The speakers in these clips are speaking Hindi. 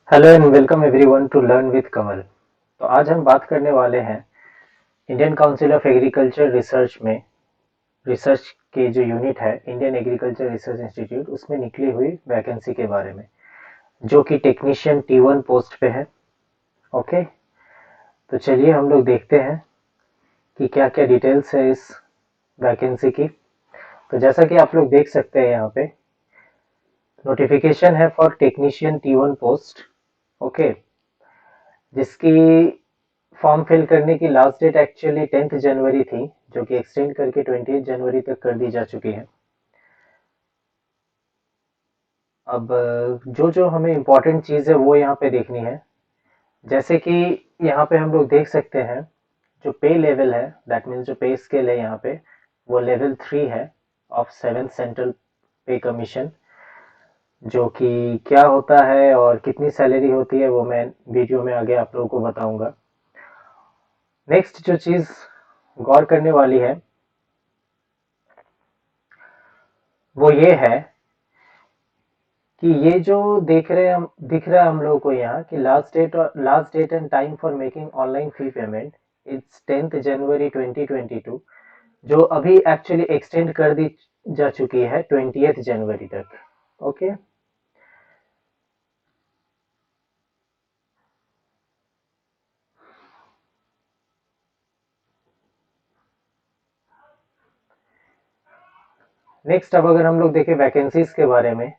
Hello and welcome everyone to learn with Kamal. तो आज हम बात करने वाले हैं Indian council of agriculture research में रिसर्च के जो यूनिट है इंडियन एग्रीकल्चर रिसर्च इंस्टीट्यूट उसमें निकली हुई वैकेंसी के बारे में, जो कि टेक्नीशियन T1 पोस्ट पे है। ओके, तो चलिए हम लोग देखते हैं कि क्या क्या डिटेल्स है इस वैकेंसी की। तो जैसा कि आप लोग देख सकते हैं यहाँ पे नोटिफिकेशन है for technician T1 post. Okay, जिसकी फॉर्म फिल करने की लास्ट डेट एक्चुअली 10th जनवरी थी, जो कि एक्सटेंड करके 28 जनवरी तक कर दी जा चुकी है। अब जो जो हमें इम्पोर्टेंट चीज़ है वो यहाँ पे देखनी है। जैसे कि यहाँ पे हम लोग देख सकते हैं जो पे लेवल है, दैट मीन्स जो पे स्केल है यहाँ पे वो लेवल 3 है ऑफ 7th सेंट्रल पे कमीशन। जो कि क्या होता है और कितनी सैलरी होती है वो मैं वीडियो में आगे आप लोगों को बताऊंगा। नेक्स्ट जो चीज़ गौर करने वाली है वो ये है कि ये जो देख रहे हैं हम दिख रहा है हम लोगों को यहाँ कि last date and time for making online fee payment it's 10th January 2022, जो अभी एक्चुअली एक्सटेंड कर दी जा चुकी है 20th जनवरी तक। ओके, नेक्स्ट अब अगर हम लोग देखें वैकेंसीज के बारे में,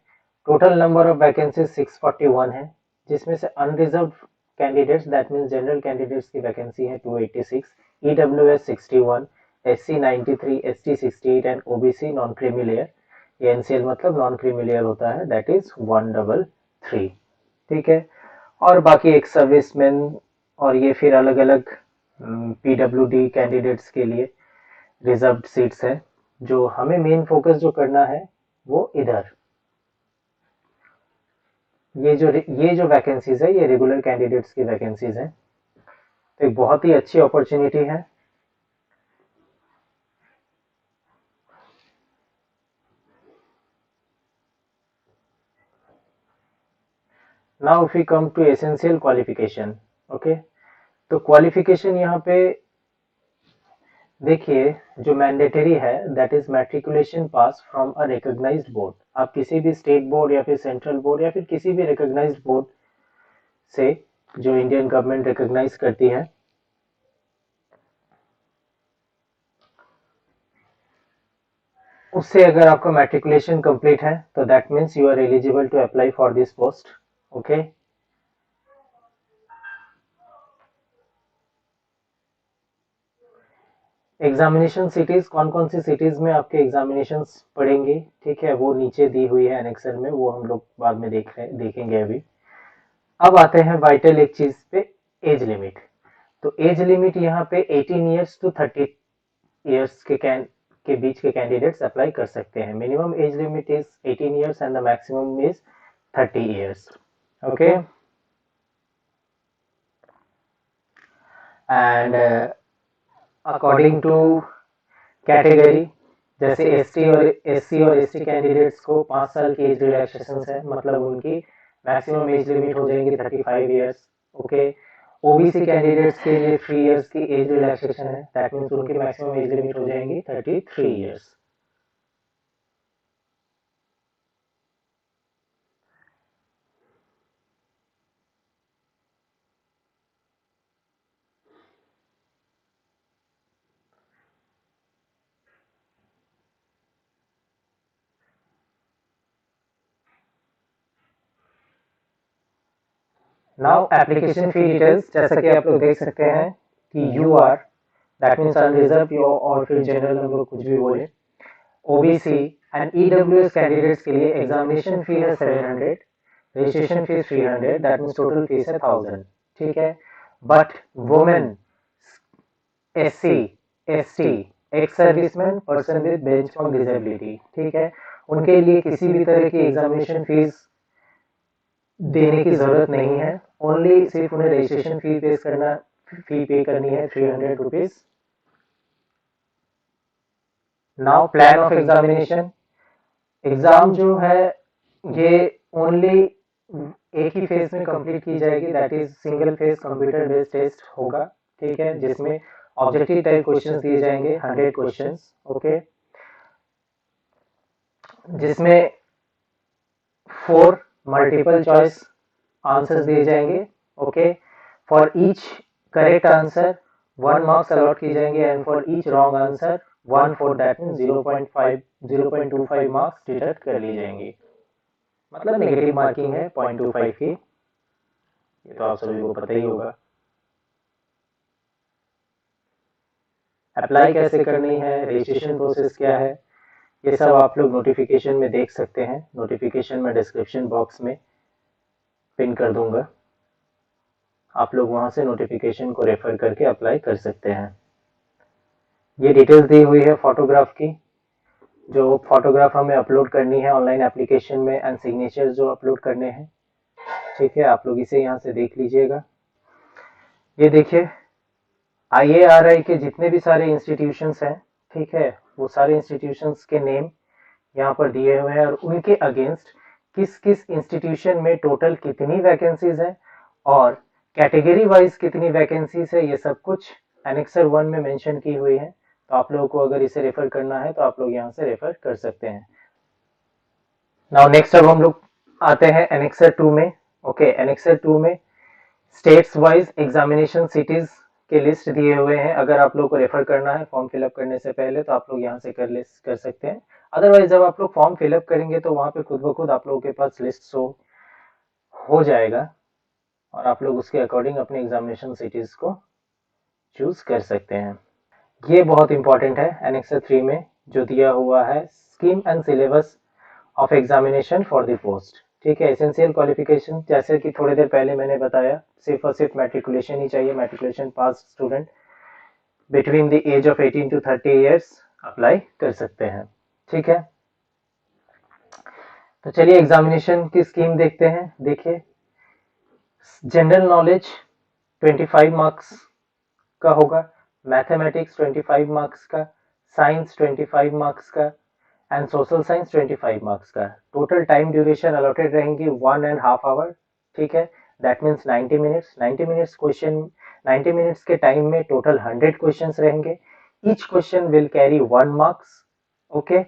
टोटल नंबर ऑफ वैकेंसीज 641 है, जिसमें से unreserved candidates that means general candidates की वैकेंसी है 286, EWS 61, SC 93, ST 68 and OBC non creamy layer, ये NCL मतलब नॉन क्रीमी लेयर होता है, दैट इज 133। ठीक है, और बाकी एक सर्विसमैन और ये फिर अलग अलग PWD कैंडिडेट्स के लिए रिजर्व्ड सीट्स है। जो हमें मेन फोकस जो करना है वो इधर ये जो वैकेंसीज है ये रेगुलर कैंडिडेट्स की वैकेंसीज हैं। तो एक बहुत ही अच्छी अपॉर्चुनिटी है। Now if we come to essential qualification. Okay, तो क्वालिफिकेशन यहाँ पे देखिए जो मैंडेटरी है that is matriculation pass from a recognised board. आप किसी भी स्टेट बोर्ड या फिर सेंट्रल बोर्ड या फिर किसी भी रिकॉग्नाइज्ड बोर्ड से जो इंडियन गवर्नमेंट रिकॉग्नाइज करती है, उससे अगर आपका मैट्रिकुलेशन कंप्लीट है तो that means you are eligible to apply for this post. Okay, examination cities कौन कौन सी सिटीज में आपके एग्जामिनेशन पड़ेंगे, ठीक है, वो नीचे दी हुई है एनेक्सर में, वो हम लोग बाद में देखेंगे अभी। अब आते हैं वाइटल एक चीज पे, एज लिमिट। तो एज लिमिट यहाँ पे 18 ईयर्स टू 30 ईयर्स के बीच के कैंडिडेट्स अप्लाई कर सकते हैं। Minimum age limit is 18 years and the maximum is 30 years. Okay, and according to category, जैसे एससी और एसटी कैंडिडेट्स को 5 साल की एज रिलैक्सेशन है, मतलब उनकी मैक्सिमम एज लिमिट हो जाएंगी 35 ईयर्स। ओके, ओबीसी कैंडिडेट्स के लिए 3 ईयर्स की एज रिलैक्सेशन है, दैट मीन्स उनकी मैक्सिमम एज लिमिट हो जाएंगी 33 years. Now application fee details, जैसा कि आप लोग देख सकते हैं कि U R that means unreserved यो और फिर जनरल हम लोग कुछ भी बोले, ओबीसी एंड ईडब्ल्यूएस कैंडिडेट्स के लिए एग्जामिनेशन फी है 700, registration fees 300, that means total fees है 1000। ठीक है, but women, SC, ST, ex serviceman, person with benchmark disability, ठीक है, उनके लिए किसी भी तरह की एग्जामिनेशन फीस देने की जरूरत नहीं है। ओनली सिर्फ उन्हें रजिस्ट्रेशन फी पे करनी है 300 rupees. Now plan of examination, exam जो है ये ओनली एक ही फेज में कंप्लीट की जाएगी, that is single phase computer based test होगा, ठीक है, जिसमें ऑब्जेक्टिव टाइप क्वेश्चंस दिए जाएंगे 100 क्वेश्चंस, ओके, जिसमें 4 मल्टीपल चॉइस आंसर्स दिए जाएंगे, okay, for each correct answer 1 marks allot की जाएंगे and for each wrong answer 1 4, that mean 0.25 marks deduct कर ली जाएंगी, मतलब नेगेटिव मार्किंग है 0.25 की, ये तो आप सभी को पता ही होगा। अप्लाई कैसे करनी है, रजिस्ट्रेशन प्रोसेस क्या है, ये सब आप लोग नोटिफिकेशन में देख सकते हैं, नोटिफिकेशन में डिस्क्रिप्शन बॉक्स में पिन कर दूंगा, आप लोग वहां से नोटिफिकेशन को रेफर करके अप्लाई कर सकते हैं। ये डिटेल्स दी हुई है फोटोग्राफ की, जो फोटोग्राफ हमें अपलोड करनी है ऑनलाइन एप्लीकेशन में एंड सिग्नेचर जो अपलोड करने हैं, ठीक है, आप लोग इसे यहाँ से देख लीजिएगा। ये देखिए IARI के जितने भी सारे इंस्टीट्यूशंस हैं, ठीक है, वो सारे इंस्टीट्यूशंस के नेम यहाँ पर दिए हुए हैं और उनके अगेंस्ट किस किस इंस्टीट्यूशन में टोटल कितनी वैकेंसीज है और कैटेगरी वाइज कितनी वैकेंसीज है, ये सब कुछ एनेक्सर 1 में मेंशन की हुई है। तो आप लोगों को अगर इसे रेफर करना है तो आप लोग यहाँ से रेफर कर सकते हैं। नाउ नेक्स्ट अब हम लोग आते हैं एनेक्सर 2 में, ओके, एनेक्सर 2 में स्टेट्स वाइज एग्जामिनेशन सिटीज के लिस्ट दिए हुए हैं। अगर आप लोग को रेफर करना है फॉर्म फिलअप करने से पहले तो आप लोग यहाँ से कर सकते हैं, अदरवाइज जब आप लोग फॉर्म फिलअप करेंगे तो वहाँ पे खुद ब खुद आप लोगों के पास लिस्ट शो हो जाएगा और आप लोग उसके अकॉर्डिंग अपने एग्जामिनेशन सिटीज को चूज कर सकते हैं। ये बहुत इंपॉर्टेंट है एनेक्सर 3 में जो दिया हुआ है, scheme and syllabus of examination for the post, ठीक है, एसेंशियल क्वालिफिकेशन, जैसे कि थोड़ी देर पहले मैंने बताया, सिर्फ और सिर्फ मैट्रिकुलेशन ही चाहिए, matriculation pass student between the age of 18 to 30 years apply कर सकते हैं, ठीक है। तो चलिए एग्जामिनेशन की स्कीम देखते हैं। देखिए जनरल नॉलेज 25 मार्क्स का होगा, मैथमेटिक्स 25 मार्क्स का, साइंस 25 मार्क्स का एंड सोशल साइंस 25 मार्क्स का। टोटल टाइम ड्यूरेशन अलॉटेड रहेंगी 1.5 आवर, ठीक है, that means 90 minutes. 90 minutes question, 90 minutes के टाइम में टोटल 100 क्वेश्चंस रहेंगे, each question will carry 1 marks, okay.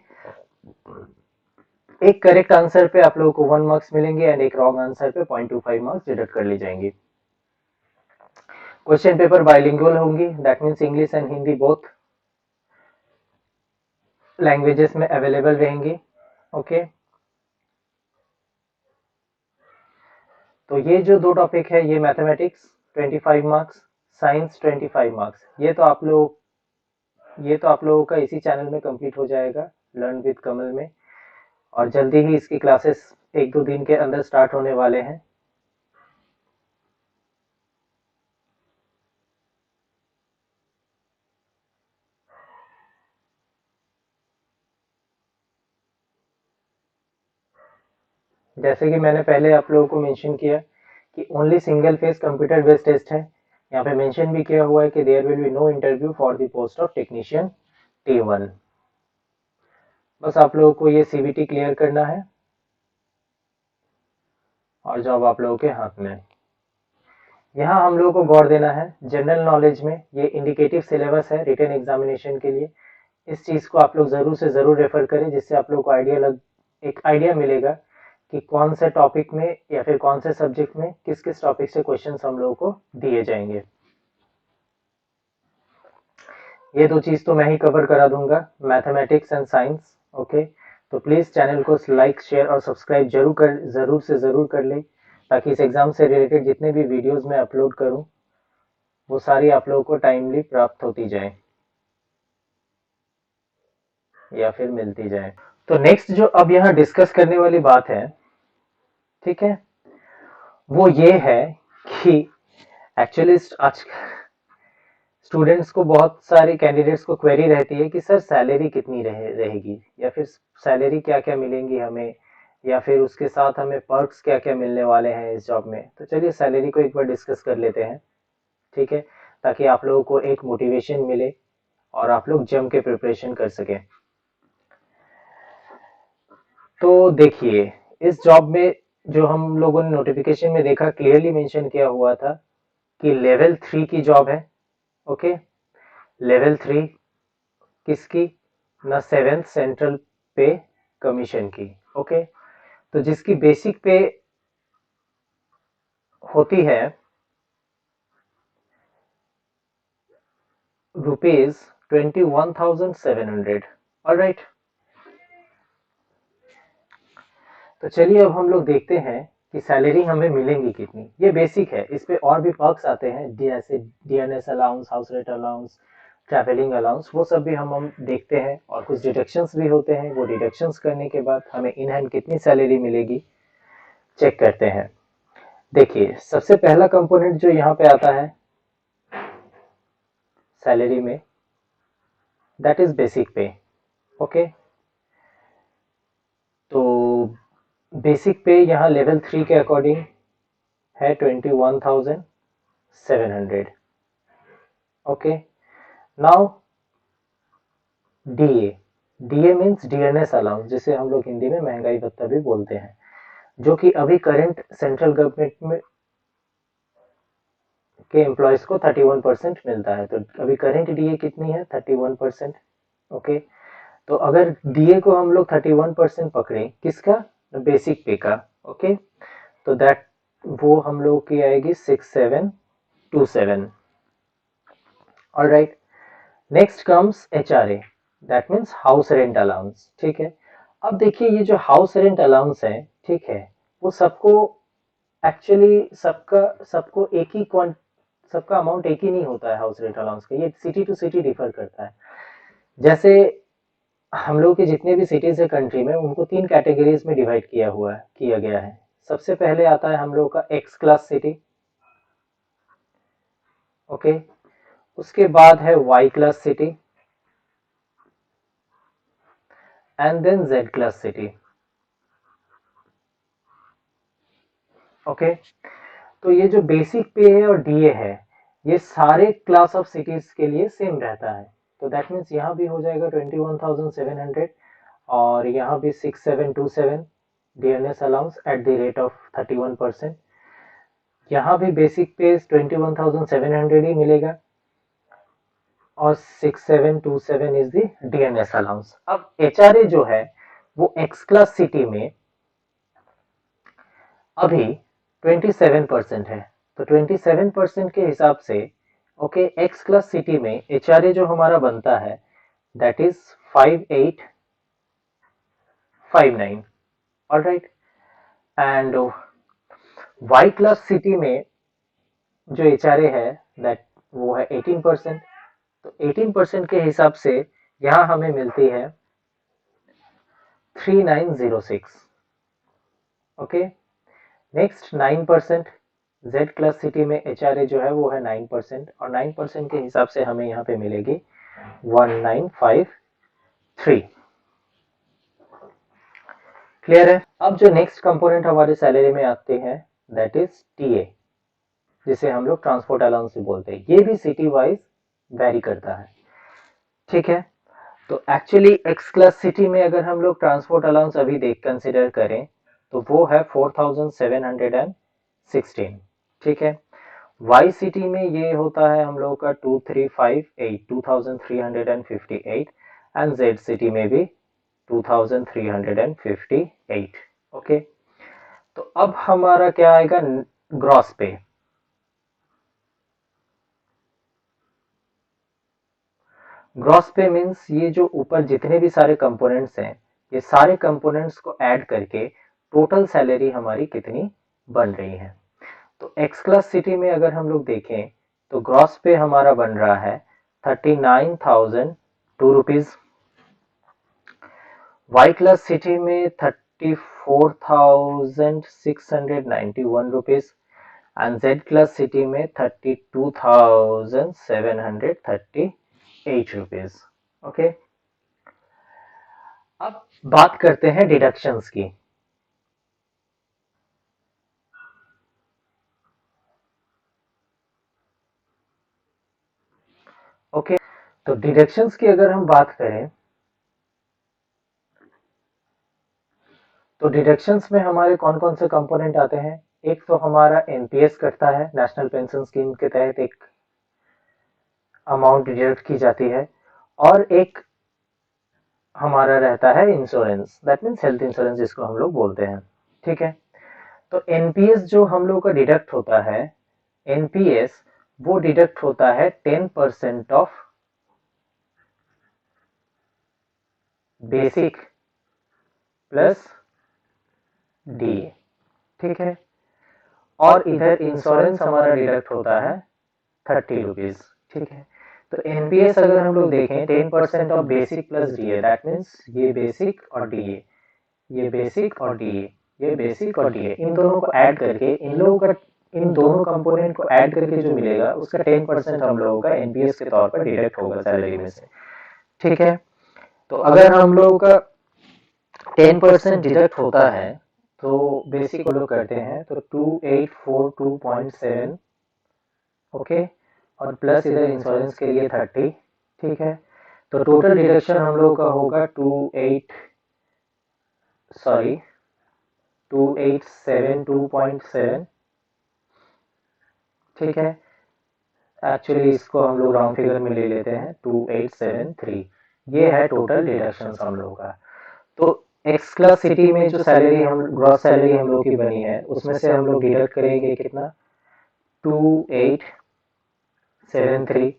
एक करेक्ट आंसर पे आप लोगों को 1 मार्क्स मिलेंगे एंड एक रॉन्ग आंसर पे 0.25 मार्क्स डिडक्ट कर ली जाएंगी। क्वेश्चन पेपर बाइलिंगुअल होंगी, that means English and Hindi both languages में अवेलेबल रहेंगी, ओके। तो ये जो 2 टॉपिक है, ये मैथमेटिक्स 25 मार्क्स, साइंस 25 मार्क्स, ये तो आप लोगों का इसी चैनल में कंप्लीट हो जाएगा, लर्न विद कमल में, और जल्दी ही इसकी क्लासेस 1-2 दिन के अंदर स्टार्ट होने वाले हैं। जैसे कि मैंने पहले आप लोगों को मेंशन किया कि only single phase computer based test है, यहाँ पे मेंशन भी किया हुआ है कि there will be no interview for the post of technician T1। बस आप लोगों को ये CBT क्लियर करना है और जॉब आप लोगों के हाथ में। यहाँ हम लोगों को गौर देना है जनरल नॉलेज में, ये इंडिकेटिव सिलेबस है रिटन एग्जामिनेशन के लिए, इस चीज़ को आप लोग ज़रूर से ज़रूर रेफर करें, जिससे आप लोग को एक आइडिया मिलेगा कि कौन से टॉपिक में या फिर कौन से सब्जेक्ट में किस किस टॉपिक से क्वेश्चंस हम लोगों को दिए जाएंगे। ये 2 चीज़ तो मैं ही कवर करा दूंगा, मैथमेटिक्स एंड साइंस, ओके। तो प्लीज़ चैनल को लाइक शेयर और सब्सक्राइब ज़रूर से ज़रूर कर लें, ताकि इस एग्ज़ाम से रिलेटेड जितने भी वीडियोज़ मैं अपलोड करूँ वो सारी आप लोगों को टाइमली प्राप्त होती जाए या फिर मिलती जाए। तो नेक्स्ट जो अब यहाँ डिस्कस करने वाली बात है, ठीक है, वो ये है कि एक्चुअली आज स्टूडेंट्स को, बहुत सारे कैंडिडेट्स को क्वेरी रहती है कि सर सैलरी कितनी रहेगी, या फिर सैलरी क्या क्या मिलेंगी हमें, या फिर उसके साथ हमें पर्क्स क्या क्या मिलने वाले हैं इस जॉब में। तो चलिए सैलरी को एक बार डिस्कस कर लेते हैं, ठीक है, ताकि आप लोगों को एक मोटिवेशन मिले और आप लोग जम के प्रिपरेशन कर सकें। तो देखिए इस जॉब में जो हम लोगों ने नोटिफिकेशन में देखा क्लियरली मेंशन किया हुआ था कि लेवल 3 की जॉब है। ओके, लेवल 3 किसकी? ना 7th सेंट्रल पे कमीशन की। ओके, तो जिसकी बेसिक पे होती है ₹21,700। ऑलराइट, तो चलिए अब हम लोग देखते हैं कि सैलरी हमें मिलेंगी कितनी। ये बेसिक है, इस पे और भी पर्क्स आते हैं जैसे DNS allowance, house rent allowance, travelling allowance, वो सब भी हम देखते हैं और कुछ डिडक्शंस भी होते हैं। वो डिडक्शंस करने के बाद हमें इन हैंड कितनी सैलरी मिलेगी चेक करते हैं। देखिए, सबसे पहला कंपोनेंट जो यहाँ पे आता है सैलरी में, दैट इज बेसिक पे। ओके, तो बेसिक पे यहाँ लेवल 3 के अकॉर्डिंग है 21,700। Okay, now DA, DA means DNS allowance, जिसे हम लोग हिंदी में महंगाई भत्ता भी बोलते हैं, जो कि अभी करंट सेंट्रल गवर्नमेंट में के एम्प्लॉयज को 31% मिलता है। तो अभी करंट डीए कितनी है? 31%। ओके, तो अगर डीए को हम लोग 31% पकड़े, किसका? बेसिक पे का। ओके, तो दैट वो हम लोग की आएगी 6727। Alright, next comes HRA, that means house rent allowance. ठीक है, अब देखिए ये जो हाउस रेंट अलाउंस है, ठीक है, वो सबको एक्चुअली सबको एक ही सबका अमाउंट एक ही नहीं होता है हाउस रेंट अलाउंस का। ये सिटी टू सिटी डिफर करता है। जैसे हम लोग के जितने भी सिटीज है कंट्री में, उनको 3 कैटेगरीज में डिवाइड किया गया है। सबसे पहले आता है हम लोग का एक्स क्लास सिटी। ओके, उसके बाद है Y class city and then Z class city. Okay, तो ये जो बेसिक पे है और डीए है, ये सारे क्लास ऑफ सिटीज के लिए सेम रहता है। तो दैट मीन्स यहाँ भी हो जाएगा 21,700 और यहाँ भी 6727 DNS allowance at the rate of 31%। यहाँ भी बेसिक पे 21,700 ही मिलेगा और 6727 इज द डीएनएस अलाउंस। अब एचआरए जो है वो एक्स क्लास सिटी में अभी 27% है। तो 27% के हिसाब से ओके, एक्स क्लास सिटी में एचआरए जो हमारा बनता है that is 5859। Alright, and Y class city में जो एचआरए है दैट वो है 18%। तो 18% के हिसाब से यहाँ हमें मिलती है 3906। Okay, next 9%, Z class city में एचआरए जो है वो है 9% और 9% के हिसाब से हमें यहाँ पे मिलेगी 1953। क्लियर है? अब जो नेक्स्ट कंपोनेंट हमारे सैलरी में आते हैं दैट इज टीए, जिसे हम लोग ट्रांसपोर्ट अलाउंस भी बोलते हैं। ये भी सिटी वाइज वेरी करता है। ठीक है, तो एक्चुअली एक्स क्लास सिटी में अगर हम लोग ट्रांसपोर्ट अलाउंस अभी देख कंसिडर करें तो वो है 4716। ठीक है, वाई सिटी में ये होता है हम लोगों का 2358 एंड जेड सिटी में भी 2358। ओके, तो अब हमारा क्या आएगा ग्रॉस पे। ग्रॉस पे मीन्स ये जो ऊपर जितने भी सारे कंपोनेंट्स हैं, ये सारे कंपोनेंट्स को ऐड करके टोटल सैलरी हमारी कितनी बन रही है। तो एक्स क्लास सिटी में अगर हम लोग देखें तो ग्रॉस पे हमारा बन रहा है 39,002 रुपीज। वाई क्लास सिटी में 34,691 rupees and Z class city में 32,738 रुपीज। ओके, अब बात करते हैं डिडक्शंस की। ओके, तो डिडक्शंस की अगर हम बात करें तो डिडक्शंस में हमारे कौन कौन से कंपोनेंट आते हैं? एक तो हमारा एनपीएस कटता है, नेशनल पेंशन स्कीम के तहत एक अमाउंट डिडक्ट की जाती है, और एक हमारा रहता है insurance, that means health insurance जिसको हम लोग बोलते हैं। ठीक है, तो एनपीएस जो हम लोग का डिडक्ट होता है, एनपीएस वो डिडक्ट होता है 10% ऑफ बेसिक प्लस डीए। ठीक है, और इधर इंश्योरेंस हमारा डिडक्ट होता है 30 रुपीज। ठीक है, तो एनपीएस अगर हम लोग देखें 10% of basic plus DA, that means ये बेसिक और डीए, ये बेसिक और डीए, ये बेसिक और डीए, इन दोनों को ऐड करके इन लोगों का, इन दोनों कंपोनेंट को ऐड करके जो मिलेगा उसका 10% हम लोगों का एनपीएस के तौर पर डिडक्ट होगा सैलरी में से। ठीक है, तो अगर हम लोगों का 10% डिडक्ट होता है तो बेसिक हम लोग करते हैं तो 2842.7, ओके, और प्लस इधर इंश्योरेंस के लिए 30। ठीक है, तो टोटल डिडक्शन हम लोगों का होगा 2872.7। ठीक है, एक्चुअली इसको हम लोग राउंड फिगर में ले लेते हैं 2873। ये है टोटल डिडक्शन हम लोगों का। तो एक्स क्लास सिटी में जो सैलरी हम ग्रॉस सैलरी हम लोग की बनी है उसमें से हम लोग डिडक्ट करेंगे कितना, 2873,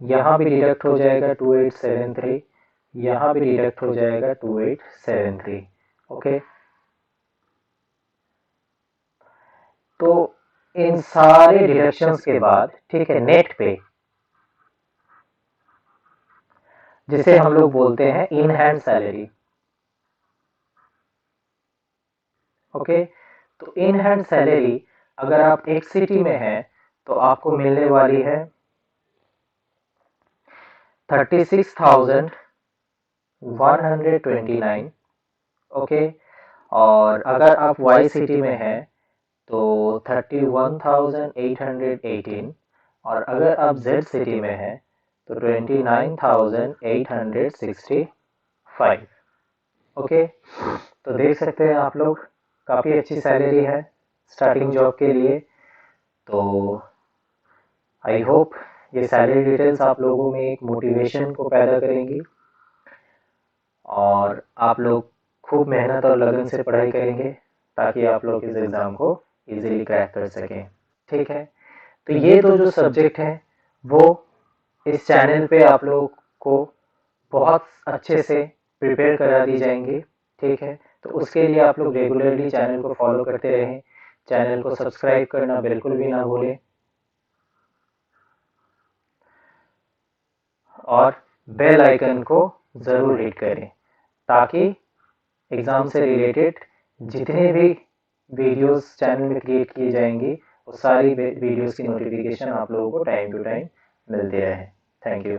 यहाँ भी डिडक्ट हो जाएगा 2873, यहाँ भी डिडक्ट हो जाएगा 2873। ओके, तो इन सारे डिडक्शंस के बाद, ठीक है, नेट पे जिसे हम लोग बोलते हैं इन हैंड सैलरी। ओके, तो इन हैंड सैलरी अगर आप एक सिटी में हैं तो आपको मिलने वाली है 36,129। ओके, और अगर आप वाई सिटी में हैं तो 31,818, और अगर आप जेड सिटी में हैं तो 29,865। ओके, तो देख सकते हैं आप लोग काफ़ी अच्छी सैलरी है स्टार्टिंग जॉब के लिए। तो आई होप ये सैलरी डिटेल्स आप लोगों में एक मोटिवेशन को पैदा करेंगी और आप लोग खूब मेहनत और लगन से पढ़ाई करेंगे ताकि आप लोग इस एग्ज़ाम को इजीली क्रैक कर सकें। ठीक है, तो ये दो जो सब्जेक्ट हैं वो इस चैनल पे आप लोग को बहुत अच्छे से प्रिपेयर करा दी जाएंगी। ठीक है, तो उसके लिए आप लोग रेगुलरली चैनल को फॉलो करते रहें, चैनल को सब्सक्राइब करना बिल्कुल भी ना भूलें, और बेल आइकन को ज़रूर हिट करें ताकि एग्ज़ाम से रिलेटेड जितने भी वीडियोस चैनल में क्रिएट की जाएंगी वो सारी वीडियोस की नोटिफिकेशन आप लोगों को टाइम टू टाइम मिलती रहे। Thank you.